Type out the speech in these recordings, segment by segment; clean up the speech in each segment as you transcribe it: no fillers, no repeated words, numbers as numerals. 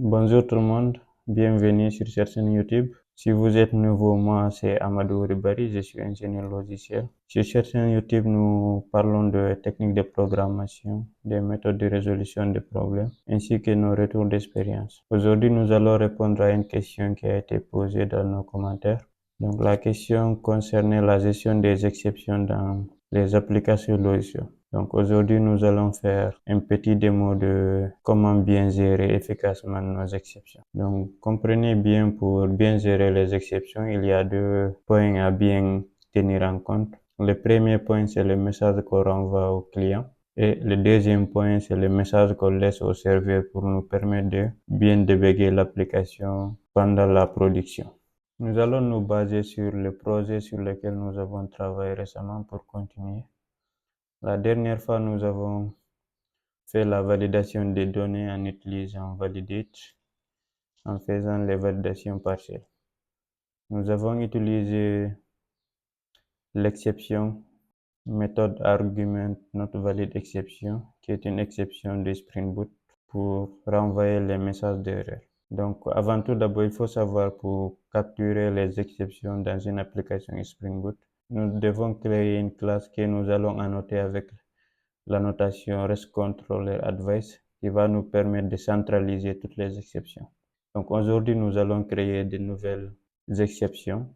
Bonjour tout le monde, bienvenue sur cette chaîne YouTube. Si vous êtes nouveau, moi c'est Amadou Ribari, je suis ingénieur logiciel. Sur cette chaîne YouTube, nous parlons de techniques de programmation, des méthodes de résolution de problèmes, ainsi que nos retours d'expérience. Aujourd'hui, nous allons répondre à une question qui a été posée dans nos commentaires. Donc la question concernait la gestion des exceptions dans les applications logicielles. Donc aujourd'hui, nous allons faire un petit démo de comment bien gérer efficacement nos exceptions. Donc comprenez bien, pour bien gérer les exceptions, il y a deux points à bien tenir en compte. Le premier point, c'est le message qu'on renvoie au client. Et le deuxième point, c'est le message qu'on laisse au serveur pour nous permettre de bien débugger l'application pendant la production. Nous allons nous baser sur le projet sur lequel nous avons travaillé récemment pour continuer. La dernière fois, nous avons fait la validation des données en utilisant Validate, en faisant les validations partielles. Nous avons utilisé l'exception méthode argument not valid exception, qui est une exception de Spring Boot pour renvoyer les messages d'erreur. Donc, avant tout, d'abord, il faut savoir, pour capturer les exceptions dans une application Spring Boot, nous devons créer une classe que nous allons annoter avec la notation REST-controller-advice qui va nous permettre de centraliser toutes les exceptions. Donc aujourd'hui, nous allons créer de nouvelles exceptions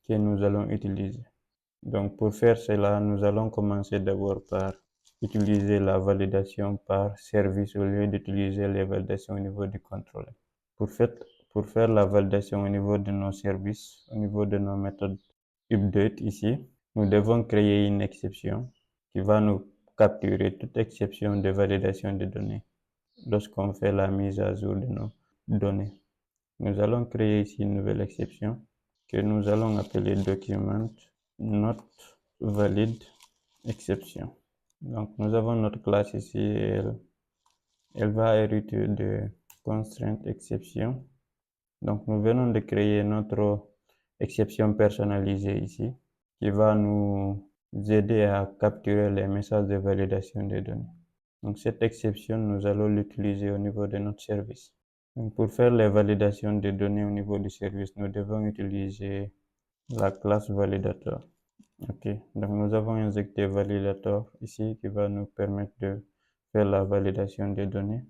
que nous allons utiliser. Donc pour faire cela, nous allons commencer d'abord par utiliser la validation par service au lieu d'utiliser les validations au niveau du contrôleur. Pour faire la validation au niveau de nos services, au niveau de nos méthodes update ici, nous devons créer une exception qui va nous capturer toute exception de validation de données lorsqu'on fait la mise à jour de nos données. Nous allons créer ici une nouvelle exception que nous allons appeler document not valid exception. Donc nous avons notre classe ici et elle va hériter de constraint exception. Donc nous venons de créer notre exception personnalisée ici qui va nous aider à capturer les messages de validation des données. Donc cette exception, nous allons l'utiliser au niveau de notre service. Donc pour faire les validations des données au niveau du service, nous devons utiliser la classe validator. Ok, donc nous avons injecté validator ici qui va nous permettre de faire la validation des données.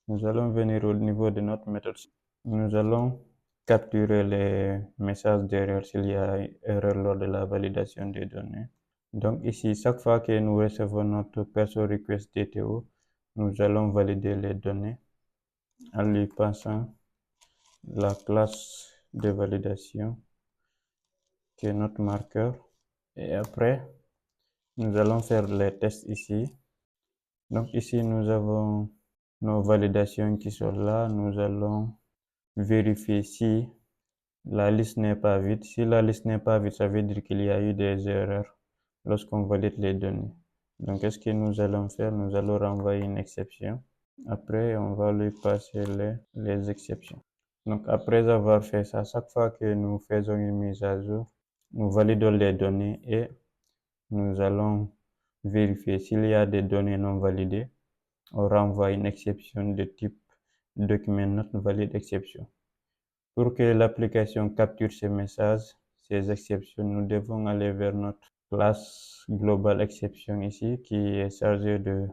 Nous allons venir au niveau de notre méthode. Nous allons capturer les messages d'erreur s'il y a erreur lors de la validation des données. Donc ici, chaque fois que nous recevons notre perso request DTO, nous allons valider les données en lui passant la classe de validation qui est notre marqueur. Et après, nous allons faire les tests ici. Donc ici, nous avons nos validations qui sont là. Nous allons vérifier si la liste n'est pas vide. Si la liste n'est pas vide, ça veut dire qu'il y a eu des erreurs lorsqu'on valide les données. Donc, qu'est-ce que nous allons faire? Nous allons renvoyer une exception. Après, on va lui passer les exceptions. Donc, après avoir fait ça, chaque fois que nous faisons une mise à jour, nous validons les données et nous allons vérifier s'il y a des données non validées. On renvoie une exception de type document not valid exception. Pour que l'application capture ces messages, ces exceptions, nous devons aller vers notre classe global exception ici qui est chargée de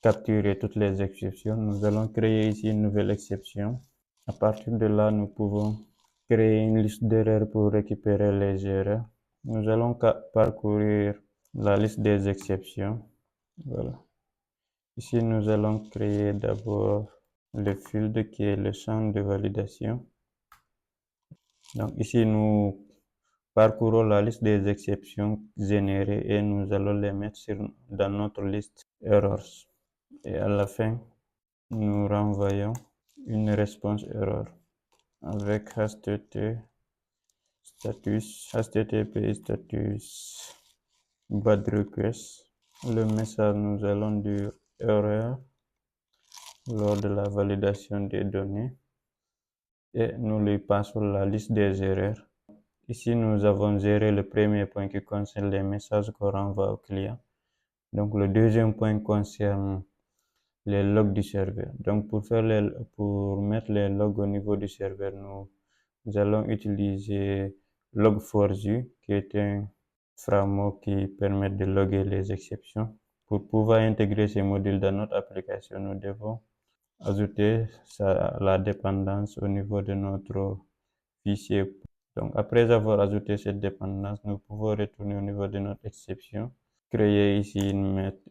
capturer toutes les exceptions. Nous allons créer ici une nouvelle exception. À partir de là, nous pouvons créer une liste d'erreurs pour récupérer les erreurs. Nous allons parcourir la liste des exceptions. Voilà. Ici, nous allons créer d'abord le field qui est le champ de validation. Donc ici, nous parcourons la liste des exceptions générées et nous allons les mettre dans notre liste errors. Et à la fin, nous renvoyons une réponse error avec http status bad request. Le message, nous allons dire erreur lors de la validation des données et nous lui passons la liste des erreurs. Ici, nous avons géré le premier point qui concerne les messages qu'on renvoie au client. Donc, le deuxième point concerne les logs du serveur. Donc pour mettre les logs au niveau du serveur, nous allons utiliser Log4j, qui est un framework qui permet de loguer les exceptions. Pour pouvoir intégrer ces modules dans notre application, nous devons ajouter la dépendance au niveau de notre fichier. Donc après avoir ajouté cette dépendance, nous pouvons retourner au niveau de notre exception, créer ici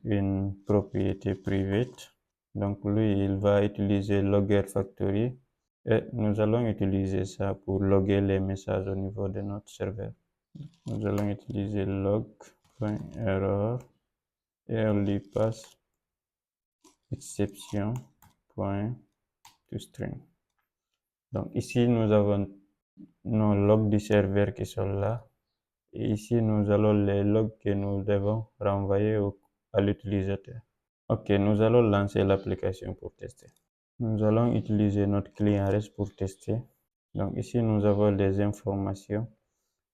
une propriété private. Donc lui, il va utiliser logger factory et nous allons utiliser ça pour loguer les messages au niveau de notre serveur. Nous allons utiliser log.error et on lui passe exception.toString. Donc ici, nous avons nos logs du serveur qui sont là. Et ici, nous allons les logs que nous devons renvoyer à l'utilisateur. Ok, nous allons lancer l'application pour tester. Nous allons utiliser notre client REST pour tester. Donc ici, nous avons les informations,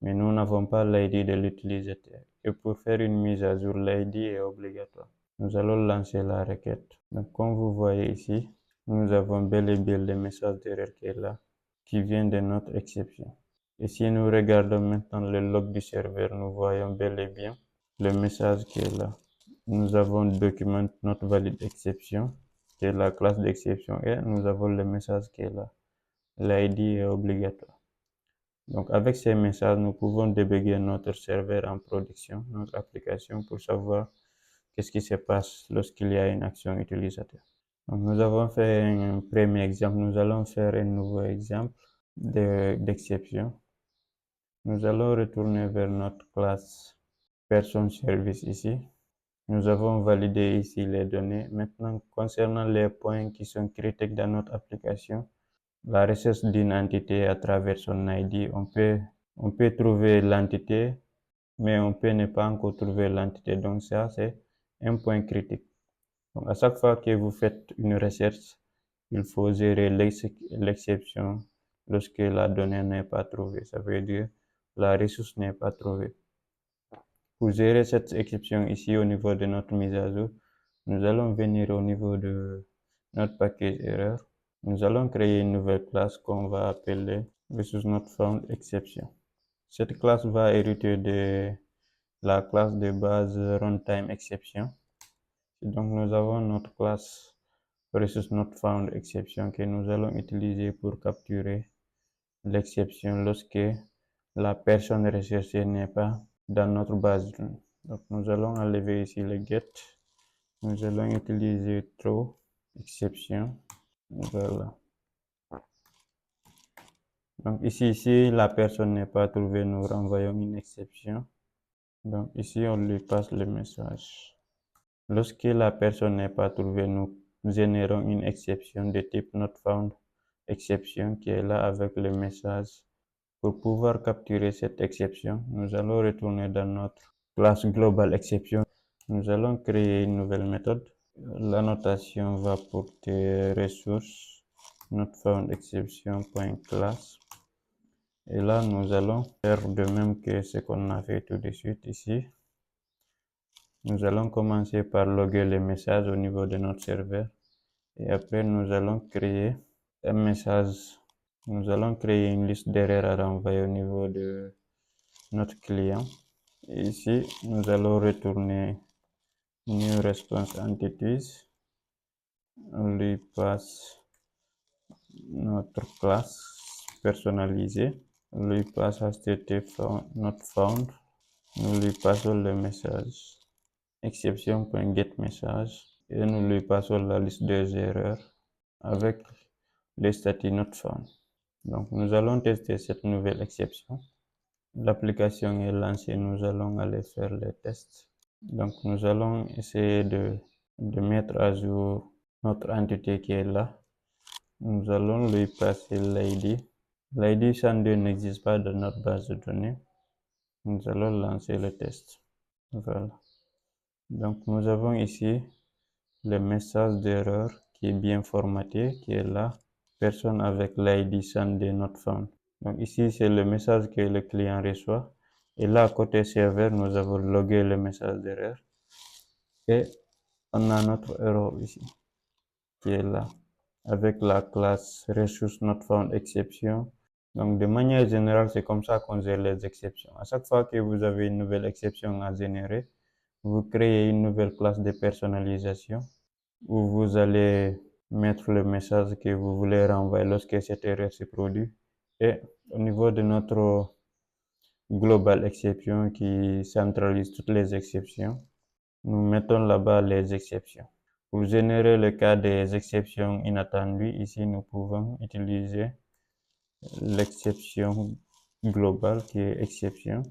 mais nous n'avons pas l'ID de l'utilisateur. Et pour faire une mise à jour, l'ID est obligatoire. Nous allons lancer la requête. Donc comme vous voyez ici, nous avons bel et bien le message d'erreur qui est là, qui vient de notre exception. Et si nous regardons maintenant le log du serveur, nous voyons bel et bien le message qui est là. Nous avons document not valid exception, qui est la classe d'exception, et nous avons le message qui est là. L'ID est obligatoire. Donc avec ces messages, nous pouvons débugger notre serveur en production, notre application, pour savoir qu'est-ce qui se passe lorsqu'il y a une action utilisateur. Donc, nous avons fait un premier exemple. Nous allons faire un nouveau exemple d'exception. Nous allons retourner vers notre classe person service ici. Nous avons validé ici les données. Maintenant, concernant les points qui sont critiques dans notre application, la recherche d'une entité à travers son ID, on peut trouver l'entité, mais on peut ne pas encore trouver l'entité. Donc ça, c'est un point critique. Donc à chaque fois que vous faites une recherche, il faut gérer l'exception lorsque la donnée n'est pas trouvée. Ça veut dire la ressource n'est pas trouvée. Pour gérer cette exception ici au niveau de notre mise à jour, nous allons venir au niveau de notre package error. Nous allons créer une nouvelle classe qu'on va appeler ResourceNotFoundException. Cette classe va hériter de la classe de base RuntimeException. Donc nous avons notre classe ResourceNotFoundException que nous allons utiliser pour capturer l'exception lorsque la personne recherchée n'est pas dans notre base. Donc nous allons enlever ici le get. Nous allons utiliser throw exception. Voilà. Donc ici, si la personne n'est pas trouvée, nous renvoyons une exception. Donc ici, on lui passe le message. Lorsque la personne n'est pas trouvée, nous générons une exception de type NotFoundException qui est là avec le message. Pour pouvoir capturer cette exception, nous allons retourner dans notre classe global exception. Nous allons créer une nouvelle méthode. La notation va porter ressources NotFoundException.class. Et là, nous allons faire de même que ce qu'on a fait tout de suite ici. Nous allons commencer par loguer les messages au niveau de notre serveur. Et après, nous allons créer un message. Nous allons créer une liste d'erreurs à renvoyer au niveau de notre client. Et ici, nous allons retourner new response entities. On lui passe notre classe personnalisée. On lui passe http not found. Nous lui passons le message exception.getMessage et nous lui passons la liste des erreurs avec les statuts not found. Donc nous allons tester cette nouvelle exception. L'application est lancée, nous allons aller faire les tests. Donc nous allons essayer de mettre à jour notre entité qui est là. Nous allons lui passer l'ID. L'ID 102 n'existe pas dans notre base de données. Nous allons lancer le test. Voilà. Donc nous avons ici le message d'erreur qui est bien formaté, qui est là. Personne avec l'ID 102 not found. Donc ici c'est le message que le client reçoit. Et là, côté serveur, nous avons logué le message d'erreur. Et on a notre erreur ici. qui est là, avec la classe resource-not-found-exception. Donc, de manière générale, c'est comme ça qu'on gère les exceptions. À chaque fois que vous avez une nouvelle exception à générer, vous créez une nouvelle classe de personnalisation où vous allez mettre le message que vous voulez renvoyer lorsque cette erreur se produit. Et au niveau de notre global exception qui centralise toutes les exceptions, nous mettons là-bas les exceptions. Pour générer le cas des exceptions inattendues, ici nous pouvons utiliser l'exception globale qui est exception.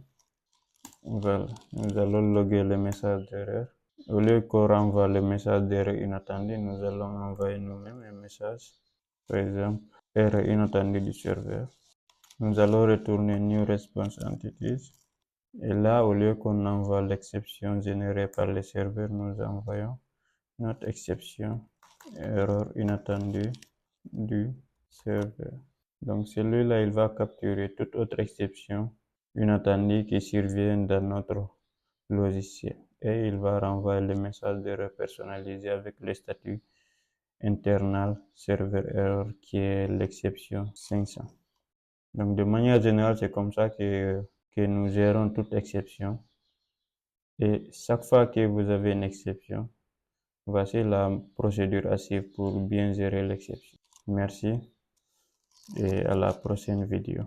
Voilà, nous allons loguer le message d'erreur. Au lieu qu'on renvoie le message d'erreur inattendue, nous allons envoyer nous-mêmes un message. Par exemple, erreur inattendue du serveur. Nous allons retourner new response entities. Et là, au lieu qu'on envoie l'exception générée par le serveur, nous envoyons notre exception erreur inattendue du serveur. Donc celui-là, il va capturer toute autre exception inattendue qui survient dans notre logiciel. Et il va renvoyer le message d'erreur personnalisé avec le statut internal server error qui est l'exception 500. Donc de manière générale, c'est comme ça que nous gérons toute exception. Et chaque fois que vous avez une exception, voici la procédure à suivre pour bien gérer l'exception. Merci et à la prochaine vidéo.